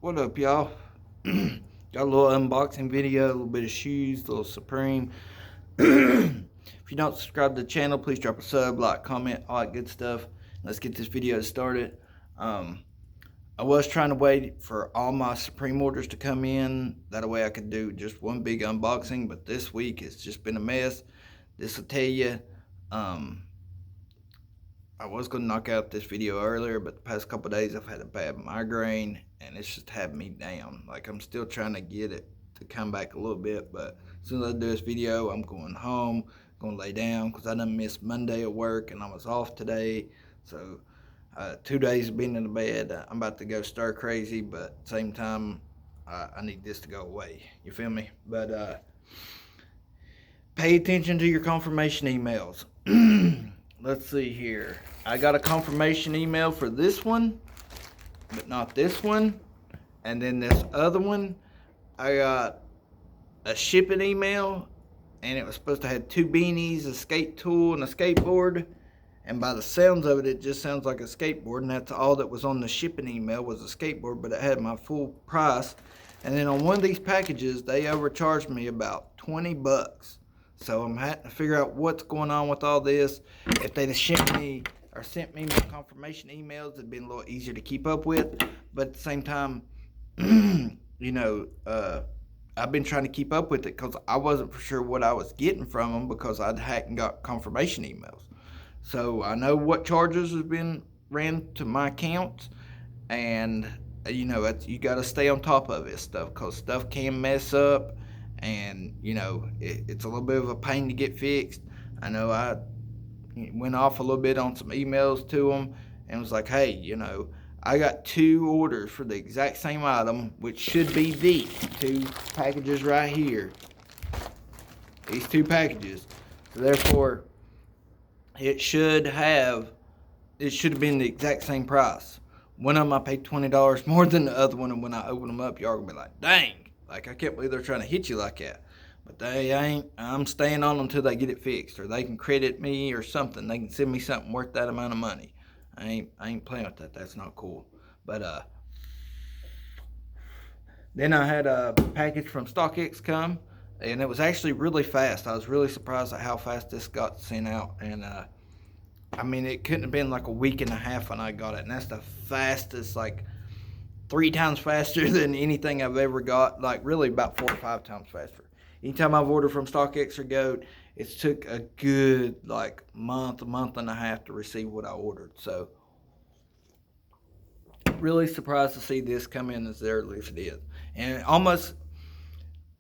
What up, y'all? Got a little unboxing video, a little bit of shoes, a little Supreme. If you don't subscribe to the channel, please drop a sub, like, comment, all that good stuff. Let's get this video started. I was trying to wait for all my Supreme orders to come in. That way I could do just one big unboxing, but this week it's just been a mess. This will tell you. I was going to knock out this video earlier, but the past couple of days I've had a bad migraine and it's just had me down. Like, I'm still trying to get it to come back a little bit, but as soon as I do this video, I'm going home, going to lay down because I done missed Monday at work and I was off today. So 2 days of being in the bed, I'm about to go stir crazy, but at the same time, I need this to go away. You feel me? But pay attention to your confirmation emails. Let's see here. I got a confirmation email for this one, but not this one. And then this other one, I got a shipping email, and it was supposed to have 2 beanies, a skate tool, and a skateboard. And by the sounds of it, it just sounds like a skateboard, and that's all that was on the shipping email was a skateboard, but it had my full price. And then on one of these packages, they overcharged me about 20 bucks. So I'm having to figure out what's going on with all this. If they'd have sent me my confirmation emails, it'd been a little easier to keep up with. But at the same time, you know, I've been trying to keep up with it because I wasn't for sure what I was getting from them because I hadn't got confirmation emails. So I know what charges have been ran to my accounts, and you know, you got to stay on top of this stuff because stuff can mess up. And, you know, it's a little bit of a pain to get fixed. I know I went off a little bit on some emails to them and was like, hey, you know, I got 2 orders for the exact same item, which should be these 2 packages right here. These 2 packages. So therefore, it should have been the exact same price. One of them I paid $20 more than the other one, and when I open them up, y'all gonna be like, dang. Like, I can't believe they're trying to hit you like that. But they ain't. I'm staying on them until they get it fixed. Or they can credit me or something. They can send me something worth that amount of money. I ain't playing with that. That's not cool. But, then I had a package from StockX come. And it was actually really fast. I was really surprised at how fast this got sent out. And, I mean, it couldn't have been like a week and a half when I got it. And that's the fastest, like, 3 times faster than anything I've ever got, like really about 4 or 5 times faster. Anytime I've ordered from StockX or Goat, it's took a good like a month and a half to receive what I ordered. So really surprised to see this come in as early as it is. And almost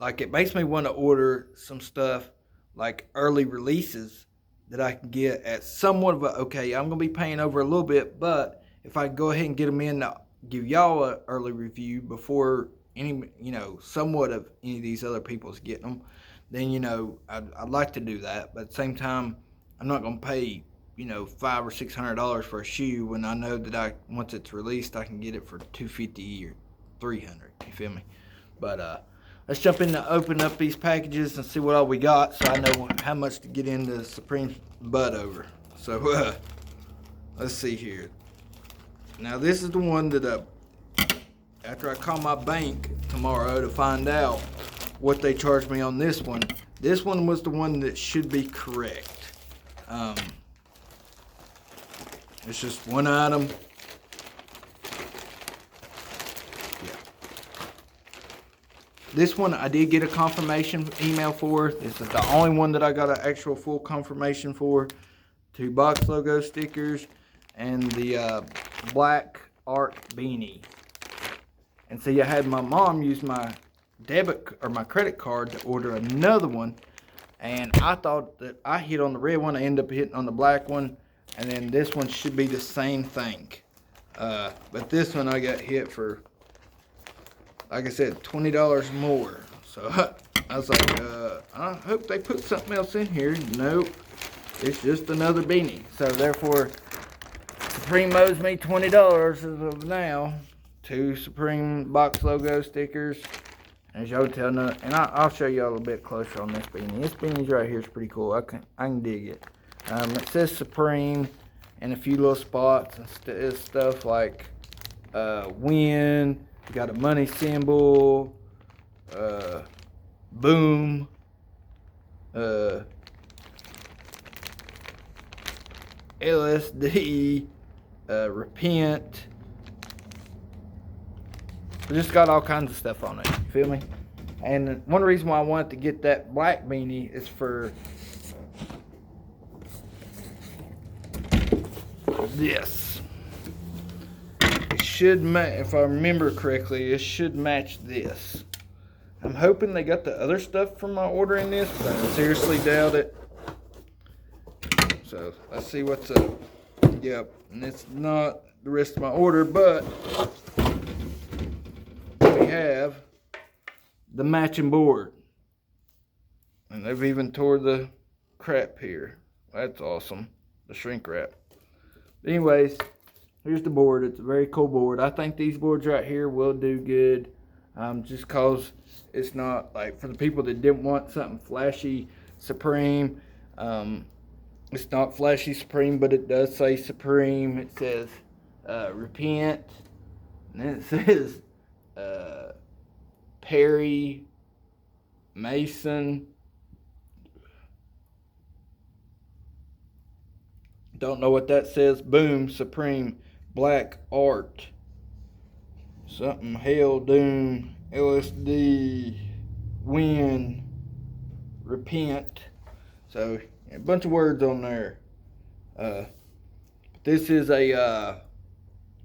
like it makes me want to order some stuff like early releases that I can get at somewhat of a, okay, I'm going to be paying over a little bit, but if I go ahead and get them in now, give y'all an early review before any, you know, somewhat of any of these other people's getting them, then, you know, I'd like to do that. But at the same time, I'm not going to pay, you know, $500 or $600 for a shoe when I know that once it's released, I can get it for $250 or $300. You feel me? But let's jump in to open up these packages and see what all we got, so I know how much to get into Supreme's butt over. So let's see here. Now this is the one that after I call my bank tomorrow to find out what they charged me on this one was the one that should be correct. It's just one item. Yeah. This one I did get a confirmation email for. This is the only one that I got an actual full confirmation for. 2 box logo stickers and the black art beanie. And see, I had my mom use my debit or my credit card to order another one, and I thought that I hit on the red one. I ended up hitting on the black one, and then this one should be the same thing. But this one I got hit for, like I said, $20 more. So I was like, I hope they put something else in here. Nope, it's just another beanie. So therefore, Supreme owes me $20 as of now. 2 Supreme box logo stickers. As y'all tell, and I'll show y'all a little bit closer on this beanie. This beanie right here is pretty cool. I can dig it. It says Supreme in a few little spots and stuff like wind, We got a money symbol, boom, LSD, repent. We just got all kinds of stuff on it, you feel me? And one reason why I wanted to get that black beanie is for this. It should if I remember correctly, it should match this. I'm hoping they got the other stuff from my ordering this, but I seriously doubt it. So let's see what's up. Yep, and it's not the rest of my order, but we have the matching board. And they've even tore the crap here. That's awesome. The shrink wrap. Anyways, here's the board. It's a very cool board. I think these boards right here will do good. Just cause it's not like for the people that didn't want something flashy Supreme. It's not flashy Supreme, but it does say Supreme. It says repent. And then it says Perry Mason. Don't know what that says. Boom, Supreme, Black Art, something, Hell, Doom, LSD, Win, Repent. So a bunch of words on there. This is a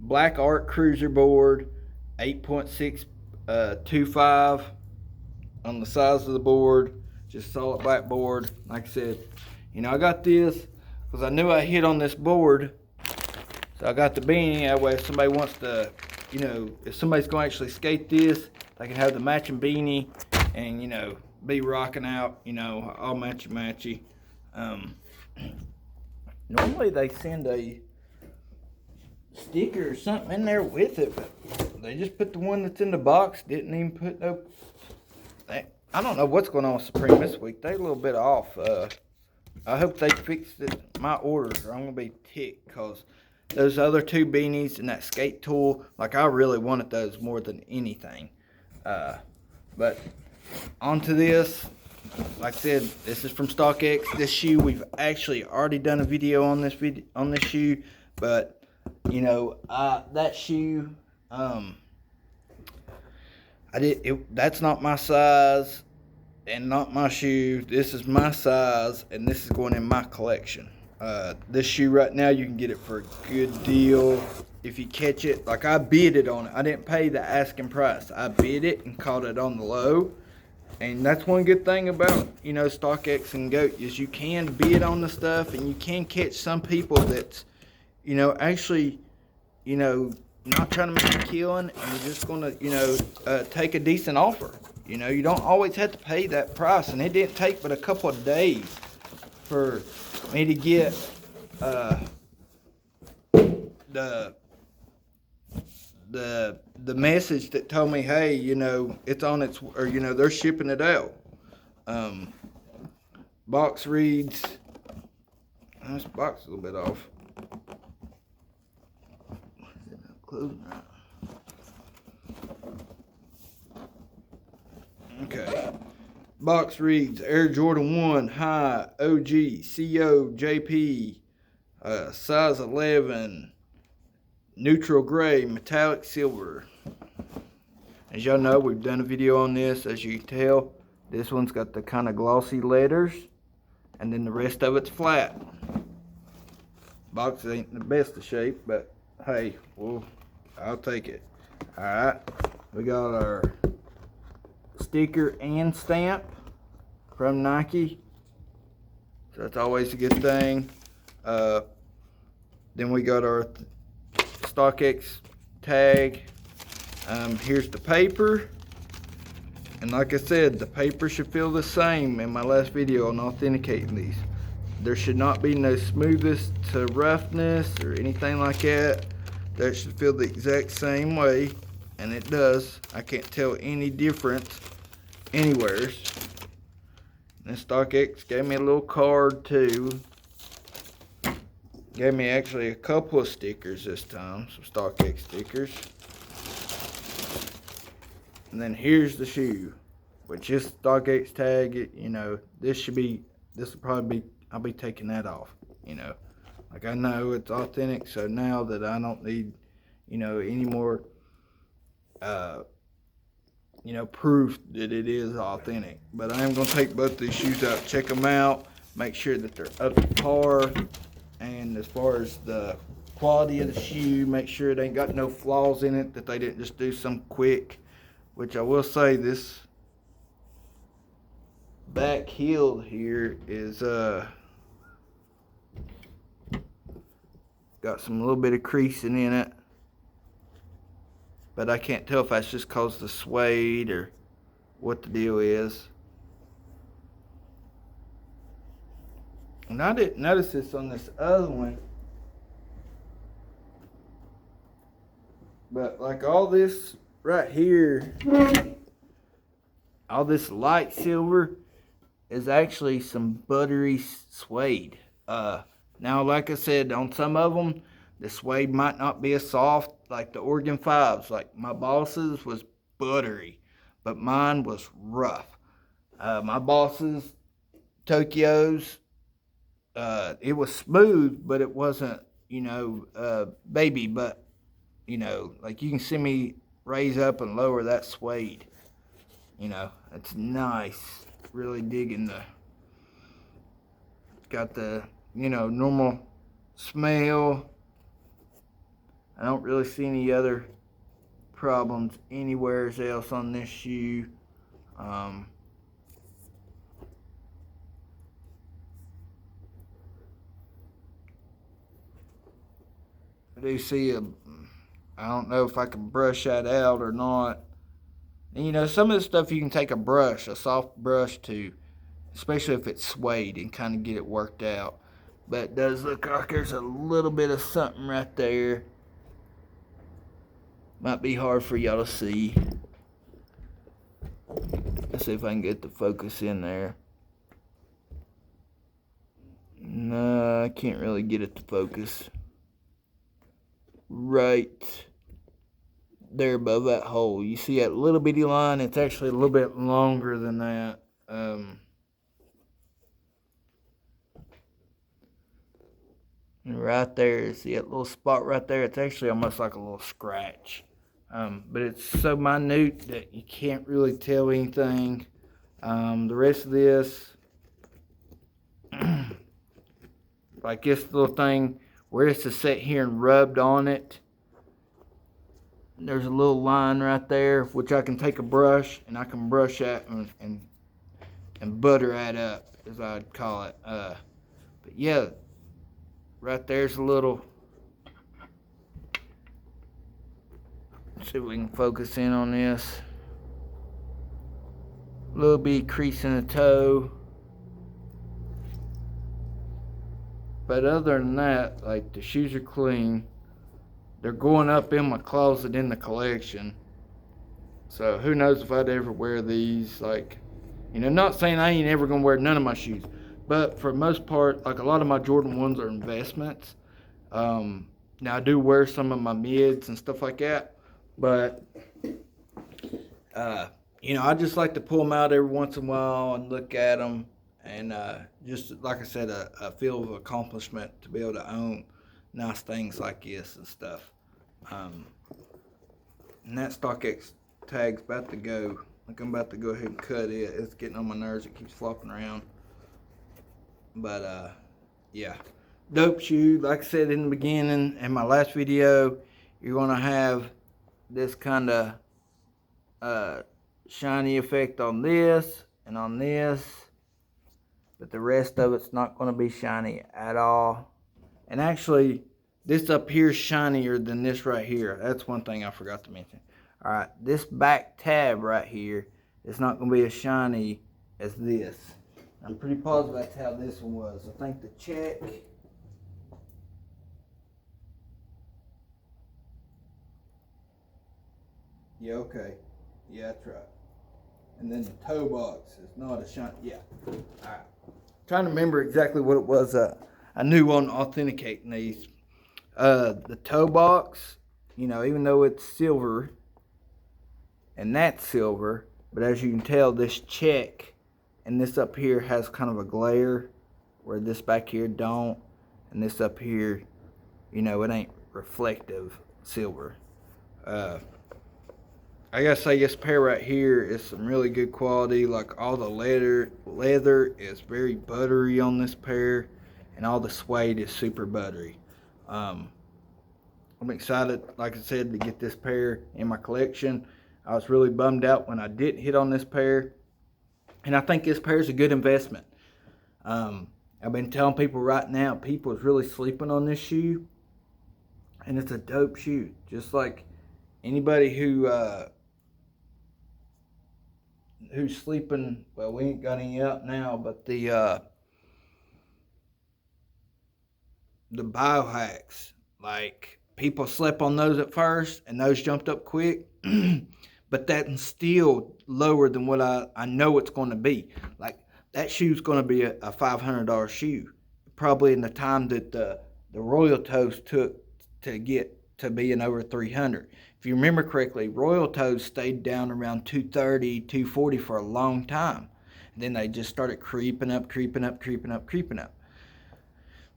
Black Art Cruiser board, 8.625 on the size of the board, just solid black board. Like I said, you know, I got this because I knew I hit on this board, so I got the beanie. That way, if somebody wants to, you know, if somebody's going to actually skate this, they can have the matching beanie and, you know, be rocking out, you know, all matchy. Normally they send a sticker or something in there with it, but they just put the one that's in the box. Didn't even put no. I don't know what's going on with Supreme this week. They a little bit off. I hope they fixed my orders, or I'm gonna be ticked, cause those other two beanies and that skate tool, like I really wanted those more than anything. But onto this. Like I said, this is from StockX. This shoe, we've actually already done a video on this shoe, but you know, that shoe, that's not my size and not my shoe. This is my size, and this is going in my collection. This shoe right now, you can get it for a good deal if you catch it. Like I bid it on it. I didn't pay the asking price. I bid it and caught it on the low. And that's one good thing about, you know, StockX and GOAT is you can bid on the stuff, and you can catch some people that's, you know, actually, you know, not trying to make a killing, and you're just going to, you know, take a decent offer. You know, you don't always have to pay that price, and it didn't take but a couple of days for me to get the message that told me, hey, you know, it's on its, or, you know, they're shipping it out. Box reads, this box is a little bit off. Okay. Box reads Air Jordan 1 High OG CO JP, size 11, neutral gray, metallic silver. As y'all know, we've done a video on this. As you can tell, this one's got the kind of glossy letters, and then the rest of it's flat. Box ain't the best of shape, but hey, well, I'll take it. Alright, we got our sticker and stamp from Nike, so that's always a good thing. Then we got our StockX tag. Here's the paper, and like I said, the paper should feel the same in my last video on authenticating these. There should not be no smoothest to roughness or anything like that. That should feel the exact same way, and it does. I can't tell any difference anywhere. And StockX gave me a little card too. Gave me actually a couple of stickers this time, some StockX stickers. And then here's the shoe, which is StockX tag. You know, this will probably be, I'll be taking that off. You know, like I know it's authentic, so now that I don't need, you know, any more, you know, proof that it is authentic. But I am going to take both these shoes out, check them out, make sure that they're up to par. And as far as the quality of the shoe, make sure it ain't got no flaws in it, that they didn't just do some quick, which I will say this back heel here is got some little bit of creasing in it. But I can't tell if that's just cause the suede or what the deal is. And I didn't notice this on this other one. But like all this right here, all this light silver is actually some buttery suede. Now, like I said, on some of them, the suede might not be as soft, like the Oregon 5s. Like my Boss's was buttery, but mine was rough. My Boss's, Tokyo's, it was smooth, but it wasn't, you know, baby. But, you know, like you can see me raise up and lower that suede. You know, it's nice. Really digging got the, you know, normal smell. I don't really see any other problems anywhere else on this shoe. I do see I don't know if I can brush that out or not. And you know, some of the stuff you can take a brush, a soft brush to, especially if it's suede, and kind of get it worked out. But it does look like there's a little bit of something right there. Might be hard for y'all to see. Let's see if I can get the focus in there. No, I can't really get it to focus. Right there above that hole. You see that little bitty line? It's actually a little bit longer than that. Right there, see that little spot right there? It's actually almost like a little scratch. But it's so minute that you can't really tell anything. The rest of this, like this little thing, where it's just sat here and rubbed on it, there's a little line right there, which I can take a brush and I can brush that and butter that up, as I'd call it. But yeah, right there's a little. Let's see if we can focus in on this. A little bit crease in the toe. But other than that, like the shoes are clean. They're going up in my closet in the collection. So who knows if I'd ever wear these. Like, you know, not saying I ain't ever gonna wear none of my shoes, but for the most part, like a lot of my Jordan 1s are investments. Now I do wear some of my mids and stuff like that, but you know, I just like to pull them out every once in a while and look at them, and just like I said, a feel of accomplishment to be able to own nice things like this and stuff. And that StockX tag's about to go. Like I'm about to go ahead and cut it. It's getting on my nerves. It keeps flopping around. But yeah, dope shoe. Like I said in the beginning, in my last video, you're gonna have this kind of shiny effect on this and on this, but the rest of it's not going to be shiny at all. And actually, this up here is shinier than this right here. That's one thing I forgot to mention. All right, this back tab right here is not going to be as shiny as this. I'm pretty positive that's how this one was. I think the check. Yeah, okay. Yeah, that's right. And then the toe box is not a shiny. Yeah. All right. Trying to remember exactly what it was I knew on authenticating these. The toe box, you know, even though it's silver, and that's silver. But as you can tell, this check and this up here has kind of a glare, where this back here don't, and this up here, you know, it ain't reflective silver. I gotta say, this pair right here is some really good quality. Like, all the leather is very buttery on this pair, and all the suede is super buttery. I'm excited, like I said, to get this pair in my collection. I was really bummed out when I didn't hit on this pair, and I think this pair is a good investment. I've been telling people right now, people is really sleeping on this shoe, and it's a dope shoe. Just like anybody who's sleeping, well, we ain't got any out now, but the biohacks, like, people slept on those at first, and those jumped up quick. But that's still lower than what I know it's going to be. Like, that shoe's going to be a $500 shoe, probably in the time that the Royal Toes took to get to being over 300. If you remember correctly, Royal Toes stayed down around 230, 240 for a long time. And then they just started creeping up. The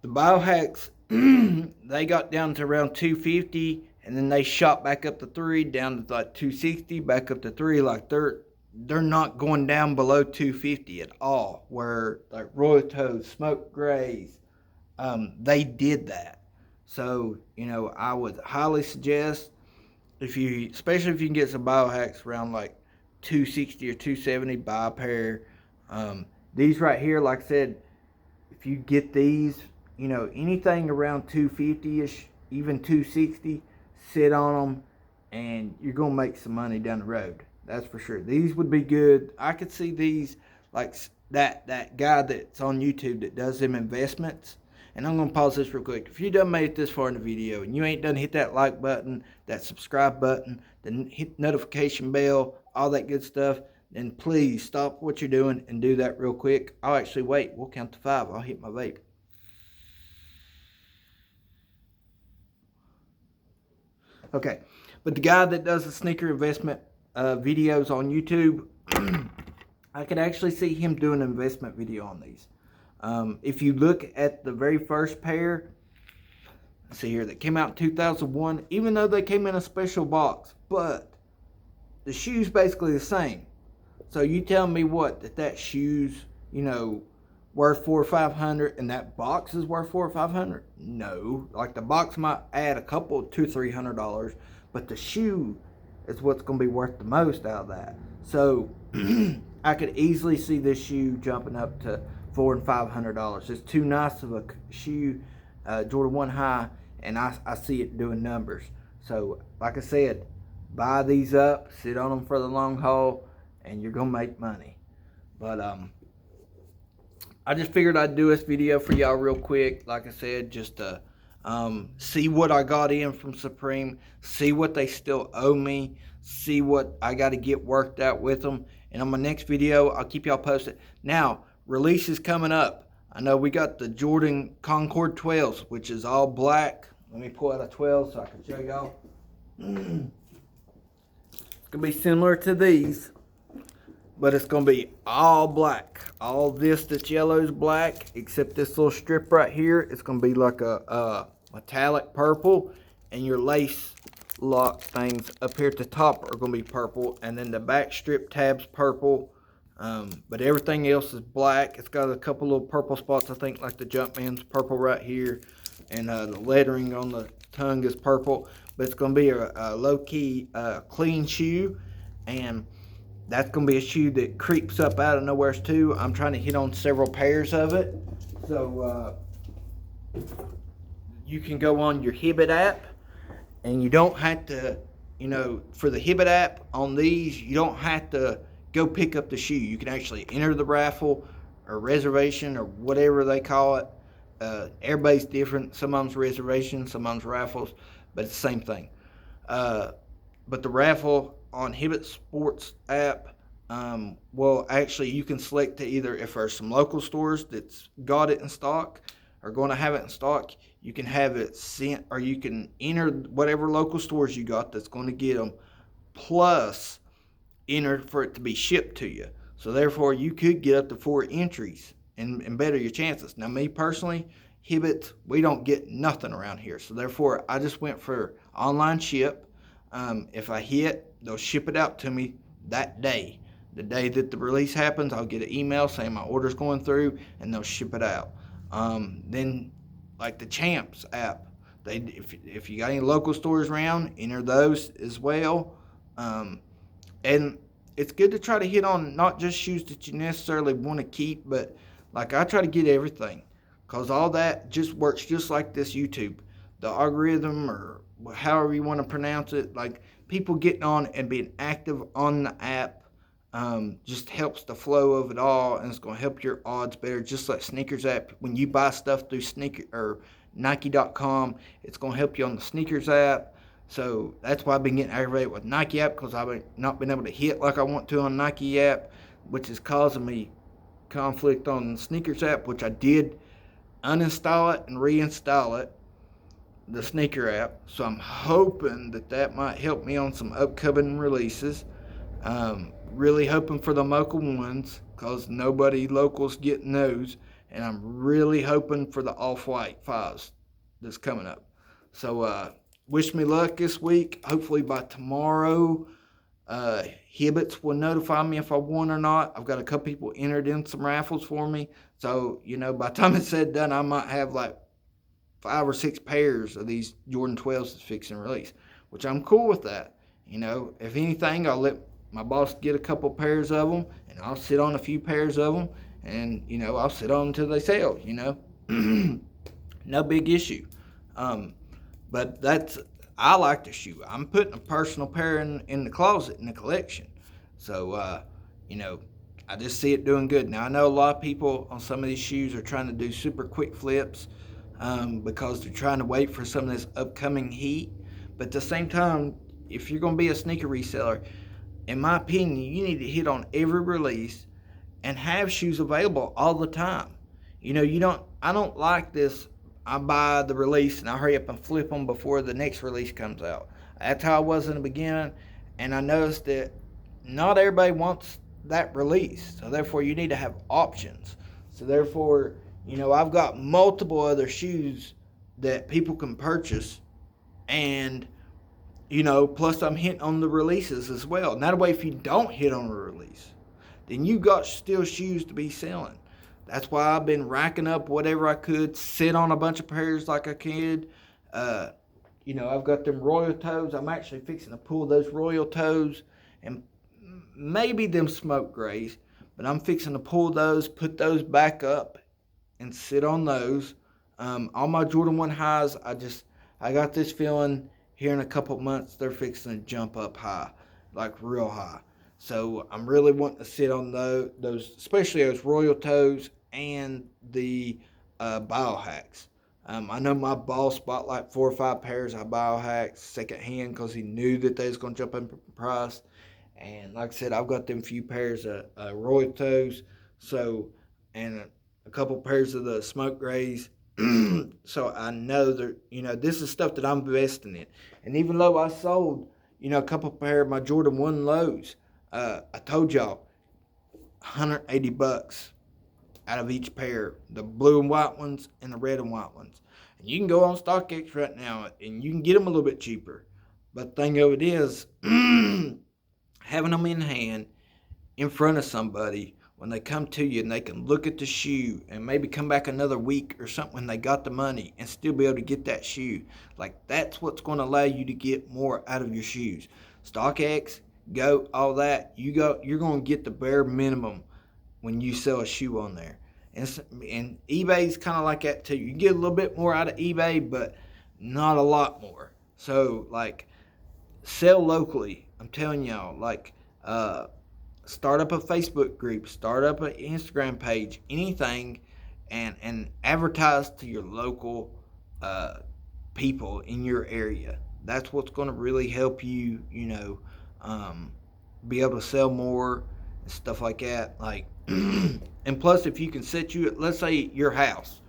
biohacks, they got down to around 250, and then they shot back up to 3, down to like 260, back up to 3. Like, they're not going down below 250 at all. Where like Royal Toes, Smoke Grays, they did that. So, you know, I would highly suggest, especially if you can get some biohacks around like 260 or 270, buy a pair. These right here, like I said, if you get these, you know, anything around 250-ish, even 260, sit on them, and you're going to make some money down the road. That's for sure. These would be good. I could see these, like that guy that's on YouTube that does them investments. And I'm going to pause this real quick. If you done made it this far in the video and you ain't done hit that like button, that subscribe button, then hit notification bell, all that good stuff, then please stop what you're doing and do that real quick. I'll actually wait. We'll count to 5. I'll hit my vape. Okay, but the guy that does the sneaker investment videos on YouTube, I could actually see him doing an investment video on these. If you look at the very first pair, let's see here, that came out in 2001, even though they came in a special box, but the shoe's basically the same. So you tell me what, that shoe's, you know, worth $400 or $500, and that box is worth $400 or $500? No. Like, the box might add a couple, $200-$300, but the shoe is what's going to be worth the most out of that. So I could easily see this shoe jumping up to $400 and $500. It's too nice of a shoe, Jordan 1 High, and I see it doing numbers. So, like I said, buy these up, sit on them for the long haul, and you're gonna make money. But I just figured I'd do this video for y'all real quick. Like I said, just to see what I got in from Supreme, see what they still owe me, see what I got to get worked out with them. And on my next video, I'll keep y'all posted. Now, release is coming up. I know we got the Jordan Concord 12s, which is all black. Let me pull out a 12 so I can show y'all. It's gonna be similar to these, but it's gonna be all black. All this that's yellow is black, except this little strip right here. It's gonna be like a metallic purple, and your lace lock things up here at the top are gonna be purple, and then the back strip tabs purple. But everything else is black. It's got a couple little purple spots, I think, like the Jumpman's purple right here, and the lettering on the tongue is purple. But it's going to be a low-key clean shoe, and that's going to be a shoe that creeps up out of nowhere too. I'm trying to hit on several pairs of it. So you can go on your Hibbett app, and you don't have to, you know, for the Hibbett app on these, you don't have to go pick up the shoe. You can actually enter the raffle or reservation or whatever they call it. Everybody's different. Some of them's reservations, some of them's raffles, but it's the same thing. But the raffle on Hibbett Sports app, well, actually, you can select to either, if there's some local stores that's got it in stock or going to have it in stock, you can have it sent, or you can enter whatever local stores you got that's going to get them, plus entered for it to be shipped to you. So therefore, you could get up to 4 entries and better your chances. Now, me personally, Hibbits, we don't get nothing around here. So therefore, I just went for online ship. If I hit, they'll ship it out to me that day. The day that the release happens, I'll get an email saying my order's going through, and they'll ship it out. Then, like the Champs app, if you got any local stores around, enter those as well. And it's good to try to hit on not just shoes that you necessarily want to keep, but like I try to get everything, because all that just works just like this YouTube. The algorithm, or however you want to pronounce it, like people getting on and being active on the app just helps the flow of it all, and it's going to help your odds better. Just like Sneakers app, when you buy stuff through sneaker or Nike.com, it's going to help you on the Sneakers app. So that's why I've been getting aggravated with Nike app, because I've not been able to hit like I want to on Nike app, which is causing me conflict on the Sneakers app, which I did uninstall it and reinstall it, the sneaker app. So I'm hoping that might help me on some upcoming releases. Really hoping for the local ones, because nobody local's getting those. And I'm really hoping for the off-white 5s that's coming up. So wish me luck this week. Hopefully by tomorrow, Hibbits will notify me if I won or not. I've got a couple people entered in some raffles for me. So, by the time it's said and done, I might have like 5 or 6 pairs of these Jordan 12s that's fixing release, which I'm cool with that. If anything, I'll let my boss get a couple pairs of them, and I'll sit on a few pairs of them, and, I'll sit on them until they sell, No big issue. But I like the shoe. I'm putting a personal pair in the closet in the collection. So, I just see it doing good. Now, I know a lot of people on some of these shoes are trying to do super quick flips because they're trying to wait for some of this upcoming heat. But at the same time, if you're going to be a sneaker reseller, in my opinion, you need to hit on every release and have shoes available all the time. I don't like this. I buy the release and I hurry up and flip them before the next release comes out. That's how I was in the beginning, and I noticed that not everybody wants that release. So therefore, you need to have options. So therefore, I've got multiple other shoes that people can purchase, and plus I'm hitting on the releases as well. And that way, if you don't hit on a release, then you got still shoes to be selling. That's why I've been racking up whatever I could, sit on a bunch of pairs like I could. I've got them Royal Toes. I'm actually fixing to pull those Royal Toes and maybe them Smoke Grays, but I'm fixing to pull those, put those back up, and sit on those. All my Jordan 1 highs, I got this feeling here in a couple months they're fixing to jump up high, like real high. So I'm really wanting to sit on those, especially those Royal Toes and the Biohacks. I know my boss bought like 4 or 5 pairs of Biohacks second hand because he knew that they was going to jump in price. And like I said, I've got them few pairs of Royal Toes, and a couple pairs of the Smoke Grays. So I know that, this is stuff that I'm investing in. And even though I sold, a couple pair of my Jordan 1 lows, I told y'all, $180 out of each pair, the blue and white ones and the red and white ones. And you can go on StockX right now and you can get them a little bit cheaper. But the thing of it is, having them in hand in front of somebody when they come to you and they can look at the shoe and maybe come back another week or something when they got the money and still be able to get that shoe. Like, that's what's going to allow you to get more out of your shoes. StockX, Go, all that, you're going to get the bare minimum when you sell a shoe on there. And eBay's kind of like that too. You get a little bit more out of eBay, but not a lot more. So, like, sell locally. I'm telling y'all, like, start up a Facebook group, start up an Instagram page, anything, and advertise to your local people in your area. That's what's going to really help you, be able to sell more and stuff like that. Like, and plus, if you can let's say your house,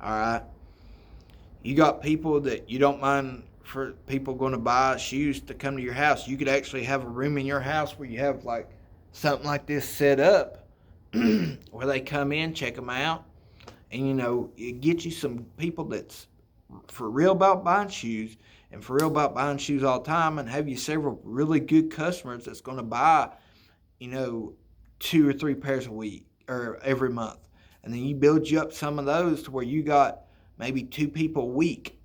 all right, you got people that you don't mind for people going to buy shoes to come to your house. You could actually have a room in your house where you have like something like this set up where they come in, check them out, and it gets you some people that's for real about buying shoes and for real about buying shoes all the time, and have you several really good customers that's going to buy, 2 or 3 pairs a week or every month. And then you build you up some of those to where you got maybe 2 people a week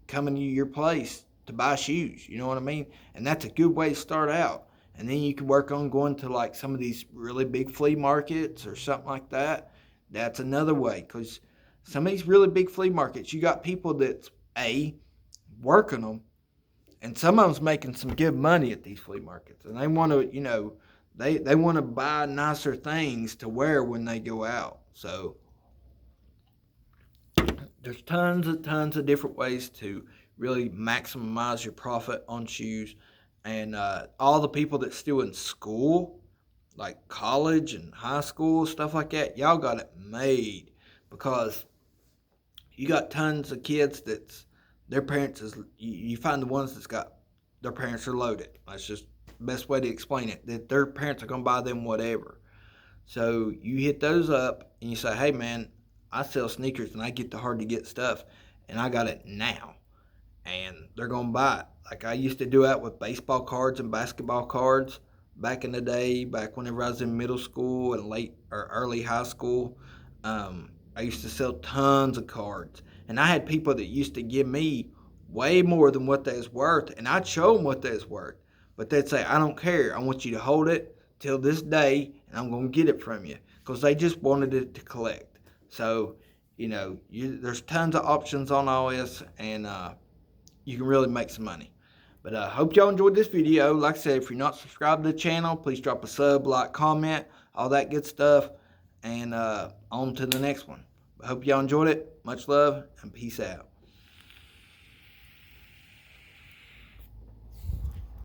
coming to your place to buy shoes. You know what I mean? And that's a good way to start out. And then you can work on going to like some of these really big flea markets or something like that. That's another way, because some of these really big flea markets, you got people that's working them, and some of them's making some good money at these flea markets, and they want to, they want to buy nicer things to wear when they go out. So there's tons of different ways to really maximize your profit on shoes. And all the people that's still in school, like college and high school, stuff like that, y'all got it made, because you got tons of kids that's their parents is, you find the ones that's got their parents are loaded. That's just the best way to explain it, that their parents are going to buy them whatever. So you hit those up and you say, hey man, I sell sneakers and I get the hard to get stuff and I got it now. And they're going to buy it. Like I used to do that with baseball cards and basketball cards back in the day, back whenever I was in middle school and late or early high school. I used to sell tons of cards. And I had people that used to give me way more than what they was worth, and I'd show them what they was worth. But they'd say, I don't care. I want you to hold it till this day, and I'm going to get it from you, because they just wanted it to collect. So, there's tons of options on all this, and you can really make some money. But I hope y'all enjoyed this video. Like I said, if you're not subscribed to the channel, please drop a sub, like, comment, all that good stuff, and on to the next one. I hope y'all enjoyed it. Much love, and peace out.